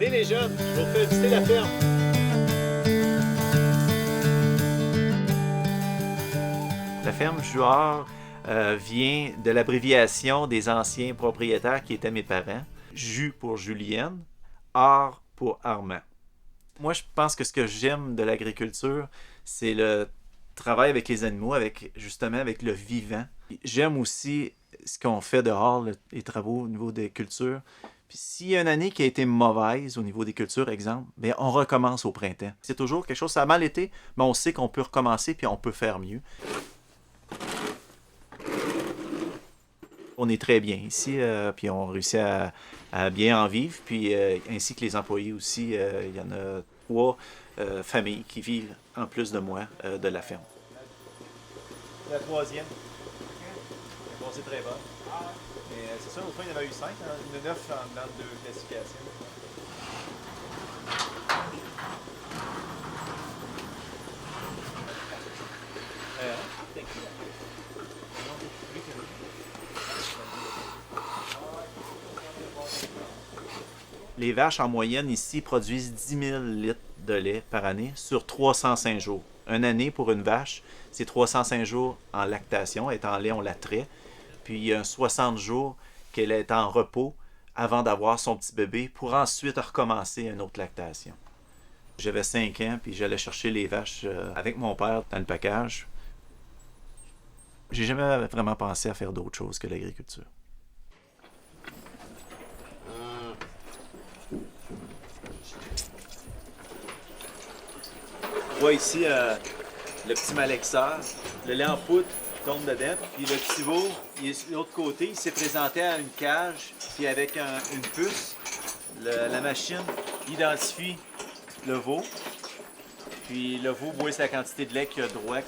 Allez les jeunes, je vais vous faire visiter la ferme. La ferme Juard vient de l'abréviation des anciens propriétaires qui étaient mes parents. Jus pour Julienne, Art pour Armand. Moi, je pense que ce que j'aime de l'agriculture, c'est le travail avec les animaux, justement avec le vivant. J'aime aussi ce qu'on fait dehors, les travaux au niveau des cultures. Puis s'il y a une année qui a été mauvaise au niveau des cultures, exemple, bien, on recommence au printemps. C'est toujours quelque chose, ça a mal été, mais on sait qu'on peut recommencer puis on peut faire mieux. On est très bien ici, puis on réussit à bien en vivre, puis ainsi que les employés aussi. Il y en a 3 familles qui vivent en plus de moi de la ferme. La troisième. Bon, c'est très bon. Mais c'est ça, au fond, il y en avait eu 5, hein, 9 dans 2 classifications. Les vaches, en moyenne, ici, produisent 10 000 litres de lait par année sur 305 jours. Une année pour une vache, c'est 305 jours en lactation. Elle est en lait, on la traite. Puis il y a 60 jours qu'elle est en repos avant d'avoir son petit bébé pour ensuite recommencer une autre lactation. J'avais 5 ans, puis j'allais chercher les vaches avec mon père dans le package. J'ai jamais vraiment pensé à faire d'autre chose que l'agriculture. On voit ici le petit malaxeur, le lait en poudre tombe dedans, puis le petit veau, il est de l'autre côté, il s'est présenté à une cage, puis avec une puce, la machine identifie le veau, puis le veau boit sa quantité de lait qu'il a droit.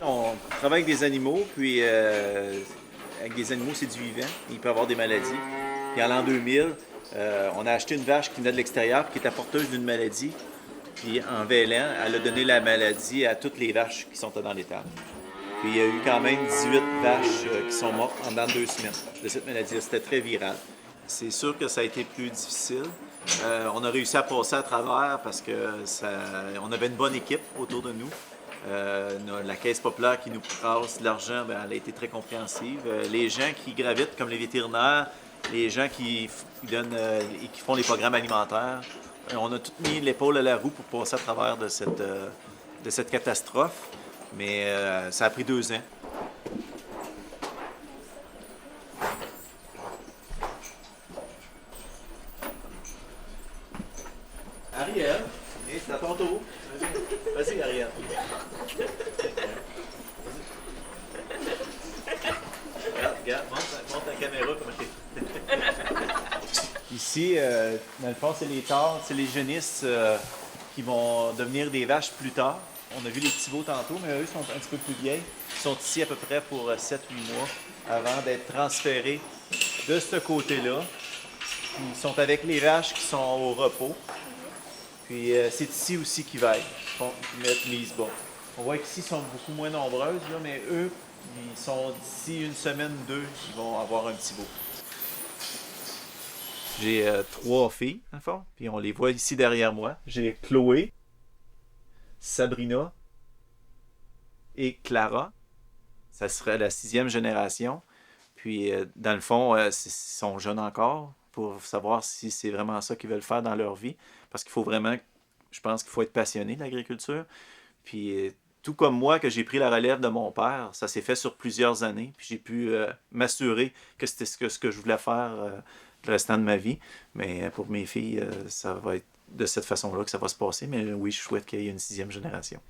On travaille avec des animaux, puis avec des animaux, c'est du vivant, il peut avoir des maladies. Puis en l'an 2000, on a acheté une vache qui venait de l'extérieur, qui était porteuse d'une maladie. Puis en vélant, elle a donné la maladie à toutes les vaches qui sont dans l'étable. Puis il y a eu quand même 18 vaches qui sont mortes en 2 semaines de cette maladie-là. C'était très viral. C'est sûr que ça a été plus difficile. On a réussi à passer à travers parce on avait une bonne équipe autour de nous. La Caisse populaire qui nous passe de l'argent, bien, elle a été très compréhensive. Les gens qui gravitent, comme les vétérinaires, les gens qui font les programmes alimentaires, on a tout mis l'épaule à la roue pour passer à travers de cette catastrophe, mais ça a pris 2 ans. Ariel, c'est à ton tour. Vas-y, Ariel. Regarde, monte la caméra comme Ici, dans le fond, c'est les tares, c'est les jeunisses qui vont devenir des vaches plus tard. On a vu les petits veaux tantôt, mais eux sont un petit peu plus vieilles. Ils sont ici à peu près pour 7-8 mois avant d'être transférés de ce côté-là. Ils sont avec les vaches qui sont au repos. Puis c'est ici aussi qu'ils veillent, qu'ils mettent mise bas. On voit qu'ici, ils sont beaucoup moins nombreuses, là, mais eux, ils sont d'ici 1 semaine ou 2, ils vont avoir un petit veau. J'ai 3 filles, dans le fond, puis on les voit ici derrière moi. J'ai Chloé, Sabrina et Clara. Ça serait la 6e génération. Puis, dans le fond, ils sont jeunes encore pour savoir si c'est vraiment ça qu'ils veulent faire dans leur vie. Parce qu'il faut vraiment, je pense qu'il faut être passionné de l'agriculture. Puis, tout comme moi, que j'ai pris la relève de mon père, ça s'est fait sur plusieurs années. Puis, j'ai pu m'assurer que c'était ce que je voulais faire le restant de ma vie. Mais pour mes filles, ça va être de cette façon-là que ça va se passer. Mais oui, je souhaite qu'il y ait une 6e génération.